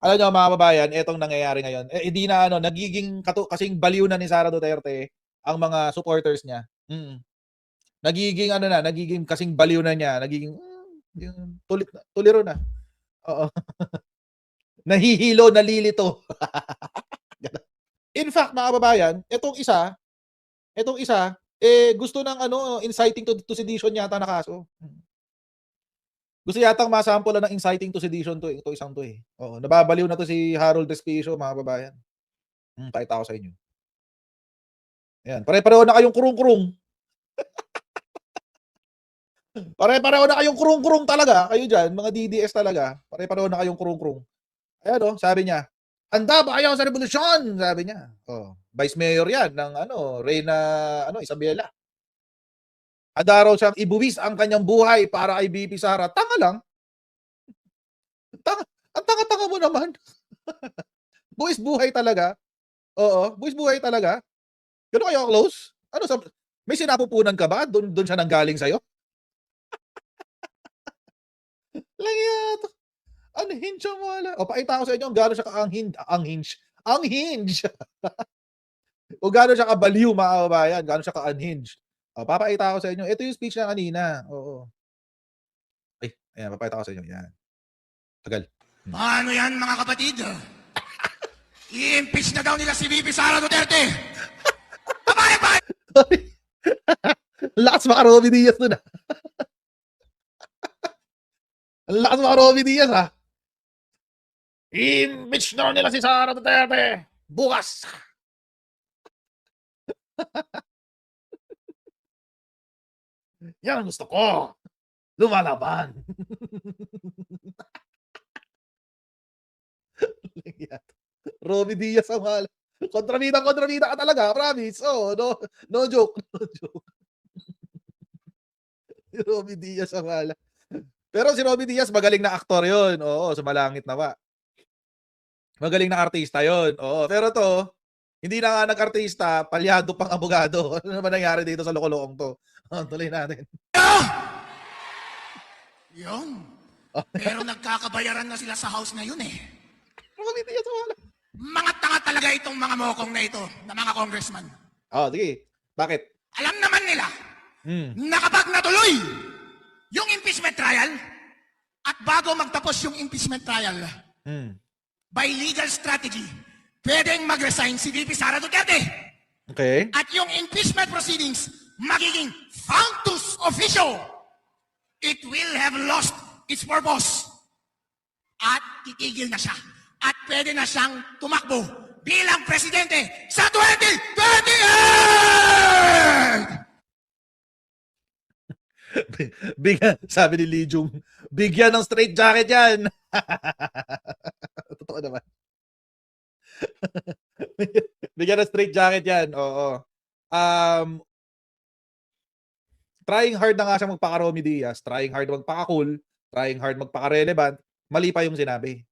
Alam nyo mga kababayan, etong nangyayari ngayon, hindi na ano, nagiging kasing baliw na ni Sara Duterte ang mga supporters niya. Nagiging ano na, nagiging kasing baliw na niya, nagiging tuliro na. Oo. Nahihilo, nalilito. In fact, mga kababayan, etong isa, gusto ng ano, inciting to sedition yata na kaso. Gusto yatang masample ng inciting to sedition to, ito isang to eh. Oo, nababaliw na to si Harold Despicio, mga kababayan. Pakita ko sa inyo. Ayan, pare-pareho na kayong kurung-kurung. Pare-pareho na kayong kurung-kurung talaga, kayo dyan, mga DDS talaga. Pare-pareho na kayong kurung-kurung. Ayan o, sabi niya, handa ba kayo sa revolusyon? Sabi niya. Oh, Vice Mayor yan ng ano, Reyna Isabela. Handa raw siyang ibuwis ang kanyang buhay para kay BP Sara. Tanga lang. Ang tanga-tanga mo naman. Buwis buhay talaga. Oo, buwis buhay talaga. Gano'n kayo close? Ano may sinapupunan ka ba? Doon siya nanggaling sa'yo? Langya. Unhinged siya wala. O, pakita ko sa inyo kung gano'n siya unhinged. O gano'n siya kabaliw, mga kababayan. Gano'n siya ka-unhinged. O, papakita ko sa inyo. Ito yung speech niya kanina. Oo. Ay, ayan, papakita ko sa inyo. Yan. Tagal. Paano yan, mga kapatid? I-impeach na daw nila si VP Sara Duterte. Pabayag! Lakas mga Robby Diaz dun, Ang lakas mga Robby Diaz, ha? I-impeach na nila si Sara Duterte. Bukas. Yan ang gusto ko. Lumalaban. Robby Diaz ang mahal. Kontrabida ka talaga, promise. Oh, no joke. No joke. Si Robby Diaz ang mahal. Pero si Robby Diaz, magaling na aktor yun. Oo, sumalangit na ba. Magaling na artista yun. Oo, pero to, hindi na nga nag-artista, palyado pang abogado. Ano naman nangyari dito sa lokolokong to? Tuloy natin. Yun. Pero nagkakabayaran na sila sa house na yun eh. Robby Diaz ang mahal. Mga tanga talaga itong mga mokong na ito, na mga congressman. Oh, sige. Bakit? Alam naman nila na kapag natuloy yung impeachment trial at bago magtapos yung impeachment trial, by legal strategy, pwedeng mag-resign si VP Sara Duterte. Okay. At yung impeachment proceedings magiging factus officio. It will have lost its purpose. At titigil na siya. At pwede na siyang tumakbo bilang presidente sa 2028! Sabi ni Lee Jung, bigyan ng straight jacket yan. Totoo naman. Bigyan ng straight jacket yan. Oo. Trying hard na nga siya magpaka-Romy Diaz, trying hard magpaka-cool, trying hard magpaka-relevant, mali pa yung sinabi.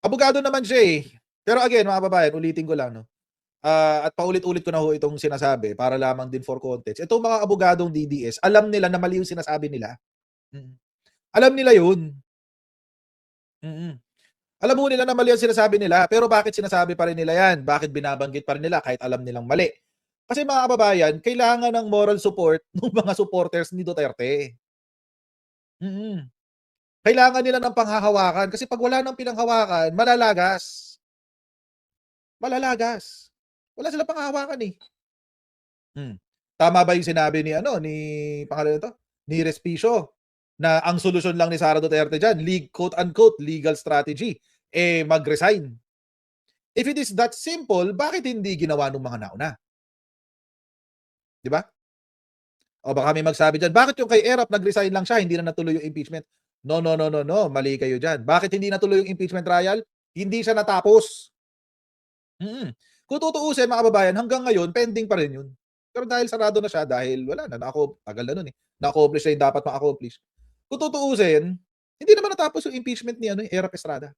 Abogado naman siya eh. Pero again, mga babayan, ulitin ko lang, no? At paulit-ulit ko na ho itong sinasabi para lamang din for context. Itong mga abogadong DDS, alam nila na mali yung sinasabi nila. Alam nila yun. Alam mo nila na mali ang sinasabi nila, pero bakit sinasabi pa rin nila yan? Bakit binabanggit pa rin nila kahit alam nilang mali? Kasi mga kababayan, kailangan ng moral support ng mga supporters ni Duterte. Kailangan nila ng panghahawakan kasi pag wala nang pinanghawakan, malalagas. Malalagas. Wala silang panghahawakan eh. Tama ba yung sinabi ni pangalan nito? Ni Respicio na ang solusyon lang ni Sara Duterte diyan, quote unquote legal strategy, mag-resign. If it is that simple, bakit hindi ginawa ng mga nauna? 'Di ba? O baka may magsabi diyan, bakit yung kay Erap nag-resign lang siya, hindi na natuloy yung impeachment? No, mali kayo diyan. Bakit hindi natuloy yung impeachment trial? Hindi siya natapos. Kung tutuusin mga kababayan, hanggang ngayon pending pa rin yun. Pero dahil sarado na siya, dahil wala na, tagal na nun eh. Na-accomplish na yung dapat ma-accomplish. Kung tutuusin, hindi naman natapos yung impeachment ni Erap Estrada.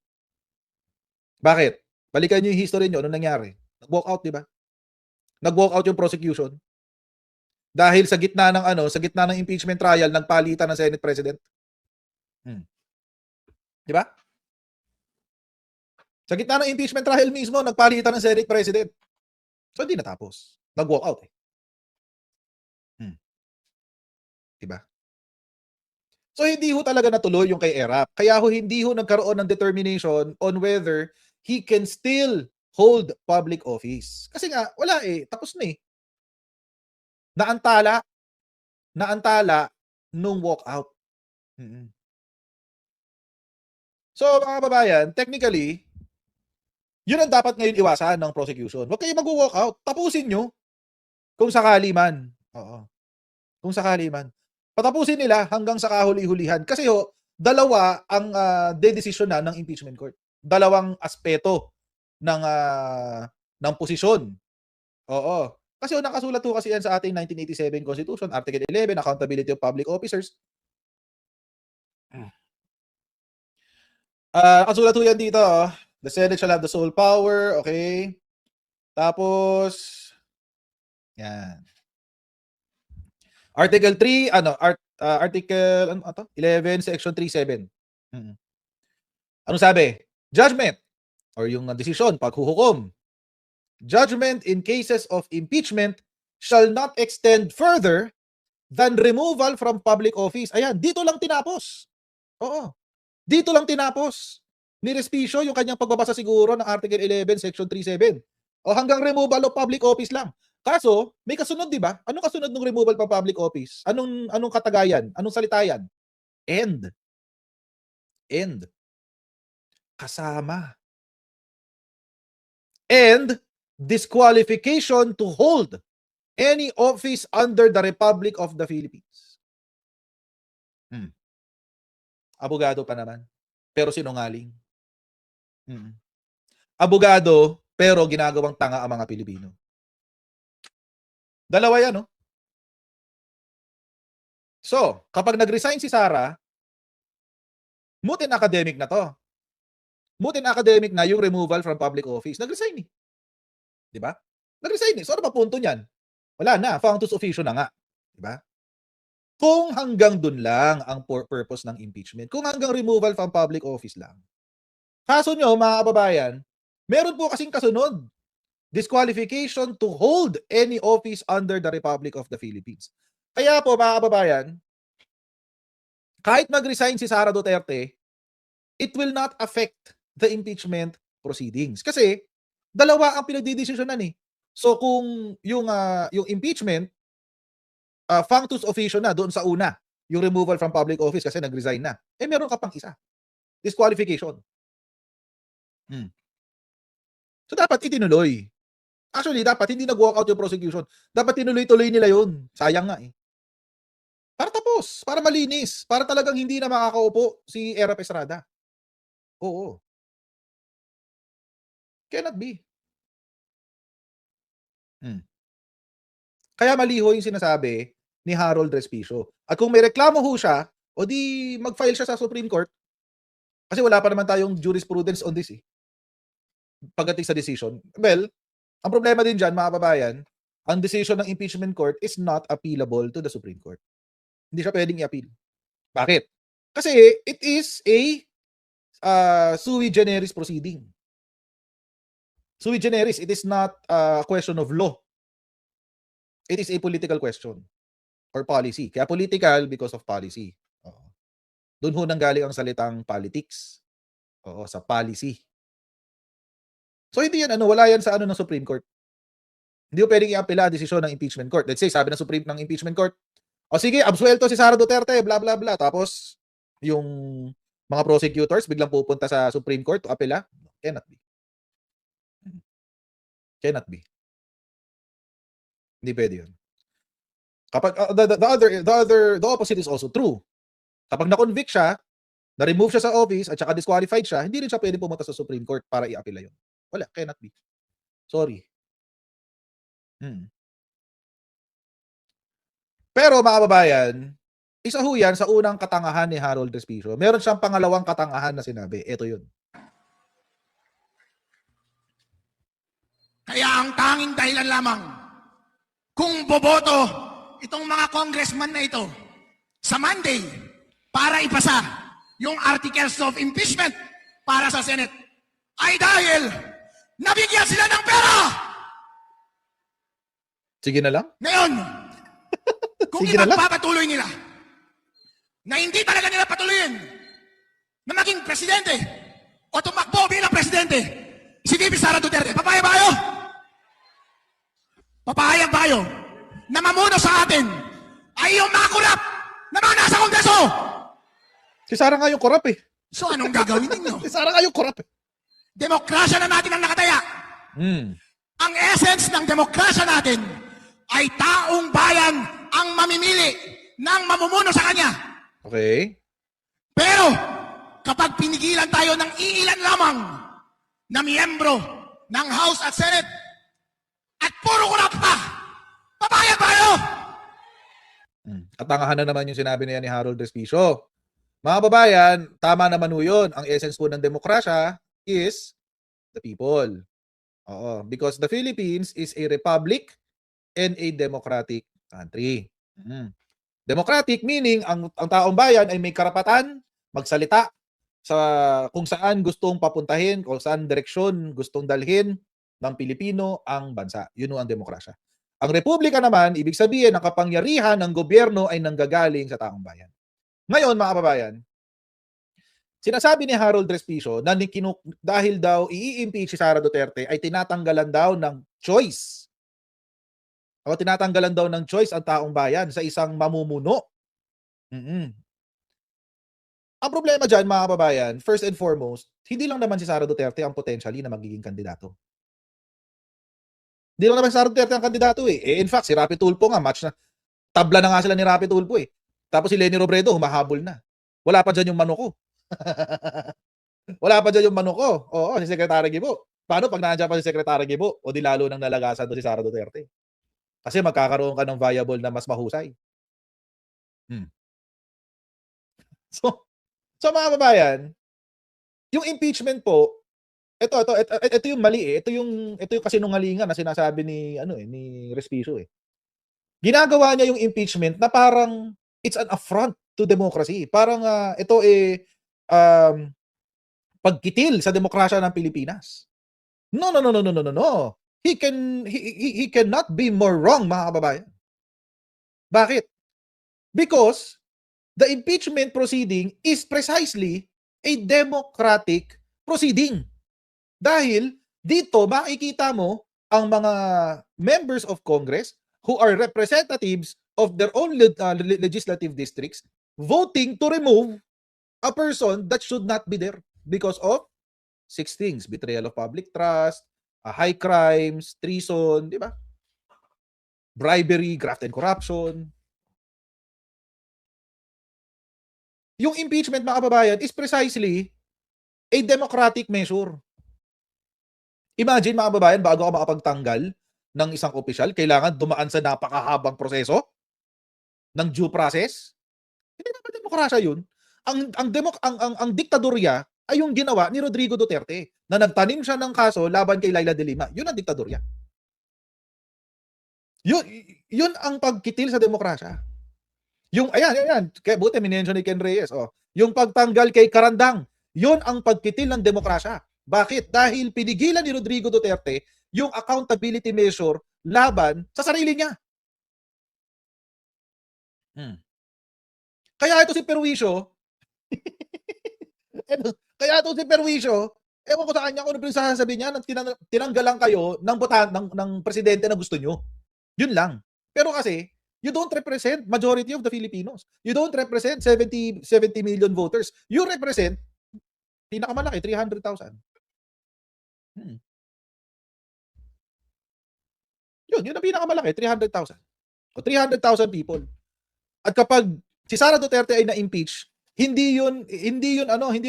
Bakit? Balikan niyo yung history niyo, anong nangyari? Nag-walk out, di ba? Nag-walk out yung prosecution. Dahil sa gitna ng impeachment trial, nagpalitan ng Senate President. Di ba? Sa gitna ng impeachment trial mismo, nagpalitan ng Senate President. So, hindi natapos. Nag-walk out eh. Diba? So, hindi ho talaga natuloy yung kay Erap. Kaya ho, hindi ho nagkaroon ng determination on whether he can still hold public office. Kasi nga, wala eh. Tapos na eh. Naantala nung walkout. So, mga kababayan, technically, yun ang dapat ngayon iwasan ng prosecution. Huwag kayo mag-walk out. Tapusin nyo. Kung sakali man. Oo. Kung sakali man. Patapusin nila hanggang sa kahuli-hulihan. Kasi ho, dalawa ang de-decision na ng impeachment court. Dalawang aspeto ng posisyon. Oo. Kasi ho, nakasulat ho kasi yan sa ating 1987 Constitution, Article 11, Accountability of Public Officers. Nakasulat ho yan dito. The Senate shall have the sole power. Okay. Tapos, yan. Article 3, Article 11, Section 37. Ano sabi? Judgment or yung desisyon, paghuhukom. Judgment in cases of impeachment shall not extend further than removal from public office. Ayan, dito lang tinapos. Oo. Dito lang tinapos ni Respicio yung kanyang pagbabasa siguro ng Article 11, Section 37. O hanggang removal of public office lang. Kaso, may kasunod, di ba? Anong kasunod ng removal from public office? Anong katagayan? Anong salita yan? End. Kasama. And disqualification to hold any office under the Republic of the Philippines. Abogado pa naman. Pero sinungaling. Abogado, pero ginagawang tanga ang mga Pilipino. Dalawa yan, no? So, kapag nag-resign si Sara, mutin academic na to. Mutin academic na yung removal from public office. Nag-resign eh. Di ba? Nag-resign eh. So, ano ba punto niyan? Wala na. Functus officio na nga. Di ba? Kung hanggang dun lang ang purpose ng impeachment, kung hanggang removal from public office lang. Kaso nyo, mga kababayan, meron po kasing kasunod. Disqualification to hold any office under the Republic of the Philippines. Kaya po, mga kababayan, kahit mag-resign si Sara Duterte, it will not affect the impeachment proceedings. Kasi, dalawa ang pinagdidesisyonan eh. So, kung yung impeachment, functus officio na doon sa una, yung removal from public office kasi nag-resign na, eh meron ka pang isa. Disqualification. So, dapat itinuloy. Actually, dapat hindi nag-walk out yung prosecution. Dapat tinuloy-tuloy nila yun. Sayang nga eh. Para tapos. Para malinis. Para talagang hindi na makakaupo si Erap Estrada. Oo. Cannot be. Kaya maliho yung sinasabi ni Harold Respicio. At kung may reklamo ho siya, o di mag-file siya sa Supreme Court. Kasi wala pa naman tayong jurisprudence on this eh. Pagdating sa decision. Well, ang problema din dyan, mga kababayan, ang decision ng impeachment court is not appealable to the Supreme Court. Hindi siya pwedeng i-appeal. Bakit? Kasi it is a sui generis proceeding. Sui generis, it is not a question of law. It is a political question or policy. Kaya political because of policy. Doon ho nanggaling ang salitang politics. Oo, sa policy. So hindi yan wala yan sa ng Supreme Court. Hindi mo pwedeng i-apela ang desisyon ng impeachment court. Let's say sabi ng impeachment court, o sige, absuelto si Sara Duterte, blah blah blah. Tapos yung mga prosecutors biglang pupunta sa Supreme Court to apela. Cannot be. Cannot be. Hindi pwede yun. Kapag the opposite is also true. Kapag na-convict siya, na-remove siya sa office at saka disqualified siya, hindi rin siya pwede pumunta sa Supreme Court para i-apela yun. Wala, cannot be. Sorry. Pero mga kababayan, isa ho yan sa unang katangahan ni Harold Respicio. Meron siyang pangalawang katangahan na sinabi. Ito yun. Kaya ang tanging dahilan lamang kung boboto itong mga congressman na ito sa Monday para ipasa yung articles of impeachment para sa Senate, ay dahil nabigyan sila ng pera. Sige na lang. Ngayon, kung Sige na lang. ipagpapatuloy nila na hindi talaga nila patuloyin na maging presidente o tumakbo bilang presidente si VP Sara Duterte, papayag ba kayo? Papayag ba kayo na mamuno sa atin ay yung mga kurap na mga nasa Kongreso? Si Sara nga yung korap eh. So anong gagawin ninyo? Si Sara nga yung korap eh. Demokrasya na natin ang nakataya. Ang essence ng demokrasya natin ay taong bayan ang mamimili ng mamumuno sa kanya. Okay. Pero kapag pinigilan tayo ng iilan lamang na miyembro ng House at Senate at puro kurap pa, papayag tayo! Katangahan na naman yung sinabi na yan ni Harold Respicio. Mga babayan, tama naman ho yun. Ang essence po ng demokrasya is the people. Oo, because the Philippines is a republic and a democratic country. Democratic meaning ang taong bayan ay may karapatan magsalita sa kung saan gustong papuntahin, kung saan direksyon gustong dalhin ng Pilipino ang bansa. Yun ang demokrasya. Ang republika naman, ibig sabihin, ang kapangyarihan ng gobyerno ay nanggagaling sa taong bayan. Ngayon, mga kababayan, sinasabi ni Harold Respicio na dahil daw i-impeach si Sara Duterte ay tinatanggalan daw ng choice. O tinatanggalan daw ng choice ang taong bayan sa isang mamumuno. Ang problema dyan, mga kababayan, first and foremost, hindi lang naman si Sara Duterte ang potentially na magiging kandidato. Hindi lang naman si Sara Duterte ang kandidato eh. In fact, si Rapi Tulfo nga, match na. Tabla na nga sila ni Rapi Tulfo eh. Tapos si Leni Robredo, humahabol na. Wala pa dyan yung Manuko. Wala pa dyan yung Manuko. Oo, si Secretary Gibo. Paano pag nandiyan pa si Secretary Gibo? O di lalo nang nalagasan doon si Sara Duterte. Kasi magkakaroon ka ng viable na mas mahusay. So mga kababayan, yung impeachment po, ito yung mali eh. Ito yung kasinungalingan na sinasabi ni Respicio eh. Ginagawa niya yung impeachment na parang it's an affront to democracy. Parang ito pagkitil sa demokrasya ng Pilipinas. No. He cannot be more wrong, mga kababayan. Bakit? Because the impeachment proceeding is precisely a democratic proceeding. Dahil dito makikita mo ang mga members of Congress who are representatives of their own legislative districts voting to remove a person that should not be there because of 6 things: betrayal of public trust, high crimes, treason, di ba? Bribery, graft and corruption. Yung impeachment, mga kababayan, is precisely a democratic measure. Imagine, mga kababayan, bago ka makapagtanggal ng isang opisyal, kailangan dumaan sa napakahabang proseso ng due process. Hindi naman demokrasya yun. Ang diktadorya ay yung ginawa ni Rodrigo Duterte na nagtanim siya ng kaso laban kay Laila de Lima. Yun ang diktadorya. Yun ang pagkitil sa demokrasya. Yung, ayan. Kaya buti minention ni Ken Reyes. Yung pagtanggal kay Karandang, yun ang pagkitil ng demokrasya. Bakit? Dahil pinigilan ni Rodrigo Duterte yung accountability measure laban sa sarili niya. Kaya ito si Perwisyo, ewan ko sa kanya kung ano sasabihin niya, tinanggalan kayo ng presidente na gusto nyo. Yun lang. Pero kasi, you don't represent majority of the Filipinos. You don't represent 70 million voters. You represent pinakamalaki, 300,000. Yun ang pinakamalaki, 300,000. O 300,000 people. At kapag si Sara Duterte ay na-impeach, hindi yun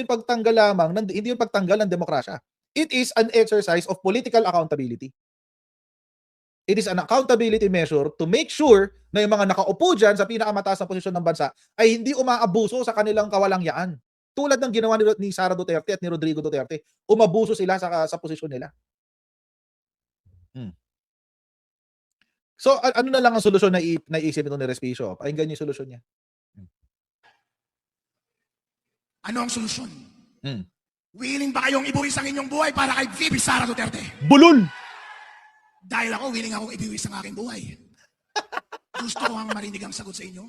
pagtanggal lamang, hindi yun pagtanggal ng demokrasya. It is an exercise of political accountability. It is an accountability measure to make sure na yung mga nakaupo dyan sa pinakamataas na posisyon ng bansa ay hindi umaabuso sa kanilang kawalangyaan. Tulad ng ginawa ni Sara Duterte at ni Rodrigo Duterte, umabuso sila sa posisyon nila. So, ano na lang ang solusyon na iisip nito ni Respicio? Pakinggan yung solusyon niya. Ano ang solusyon? Willing ba kayong ibuwis ang inyong buhay para kay VP Sara Duterte? Bulol! Dahil ako, willing akong ibiwis ang aking buhay. Gusto ko ang marinig ang sagot sa inyo.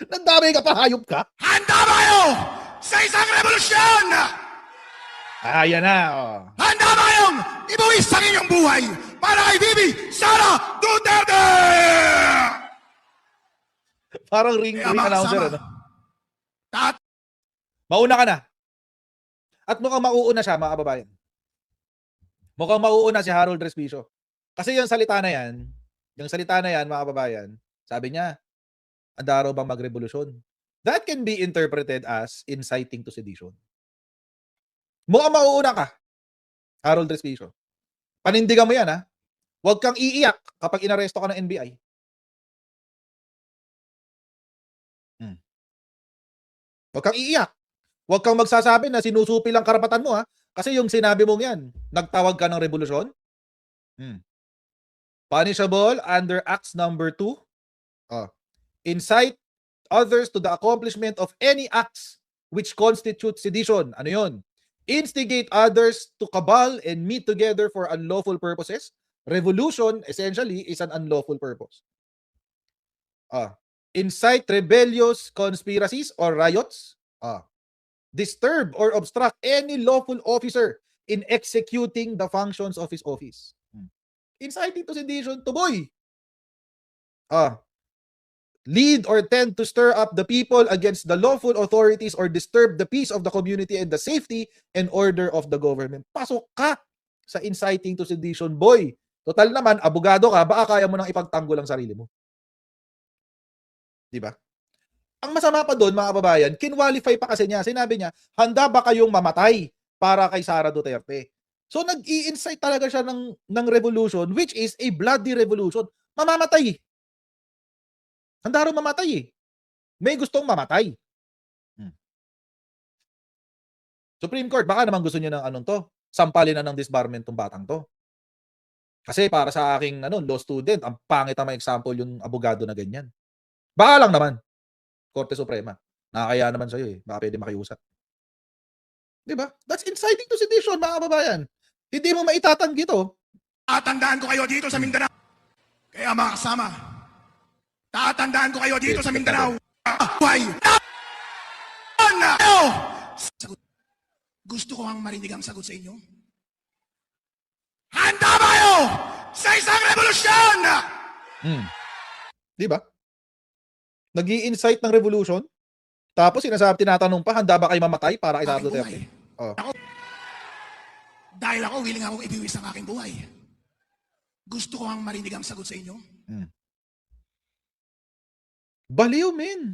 Nandamay ka pa, hayop ka? Handa ba kayo sa isang revolusyon? Ayan na. Oh. Handa ba kayong ibuwis ang inyong buhay para kay VP Sara Duterte? Parang ring Kaya mga announcer. kasama, Ano? tat- Mauna ka na. At mukhang mauuna siya, mga kababayan. Mukhang mauuna si Harold Respicio. Kasi yung salita na yan, mga kababayan, sabi niya, handa raw bang magrevolusyon? That can be interpreted as inciting to sedition. Mukhang mauuna ka, Harold Respicio. Panindigan mo yan, ha? Huwag kang iiyak kapag inaresto ka ng NBI. Huwag kang iiyak. Huwag kang magsasabi na sinusupi lang karapatan mo, ha? Kasi yung sinabi mong yan, nagtawag ka ng revolusyon. Punishable under Acts number 2. Incite others to the accomplishment of any acts which constitute sedition. Ano yun? Instigate others to cabal and meet together for unlawful purposes. Revolution, essentially, is an unlawful purpose. Incite rebellious conspiracies or riots. Disturb or obstruct any lawful officer in executing the functions of his office. Inciting to sedition, tuboy. Lead or tend to stir up the people against the lawful authorities or disturb the peace of the community and the safety and order of the government. Pasok ka sa inciting to sedition, boy. Total naman, abogado ka, baka kaya mo nang ipagtanggol ang sarili mo. Di ba? Ang masama pa doon, mga kababayan, kinwalify pa kasi niya. Sinabi niya, handa ba kayong mamatay para kay Sara Duterte? So nag-i-incite talaga siya ng revolution, which is a bloody revolution. Mamamatay. Handa rin mamatay eh. May gustong mamatay. Supreme Court, baka naman gusto niyo ng anong to, sampalin na ng disbarment tong batang to. Kasi para sa aking law student, ang pangit na may example yung abogado na ganyan. Baka lang naman. Korte Suprema. Nakakaya naman sa'yo eh. Baka pwede makiusap. Diba? That's inciting to sedition, mga kababayan. Hindi mo maitatanggi to. Tatandaan ko kayo dito sa Mindanao. Kaya mga kasama, tatandaan ko kayo dito sa Mindanao. Buhay! Sagot. Gusto ko ang marinig ang sagot sa inyo. Handa ba kayo sa isang revolusyon? Diba? Nag-i-incite ng revolution. Tapos tinatanong pa, handa ba kayo mamatay para kay Sara Duterte? Dahil ako, willing akong ibiwis ang aking buhay. Gusto ko ang marinig ang sagot sa inyo. Baliw, men.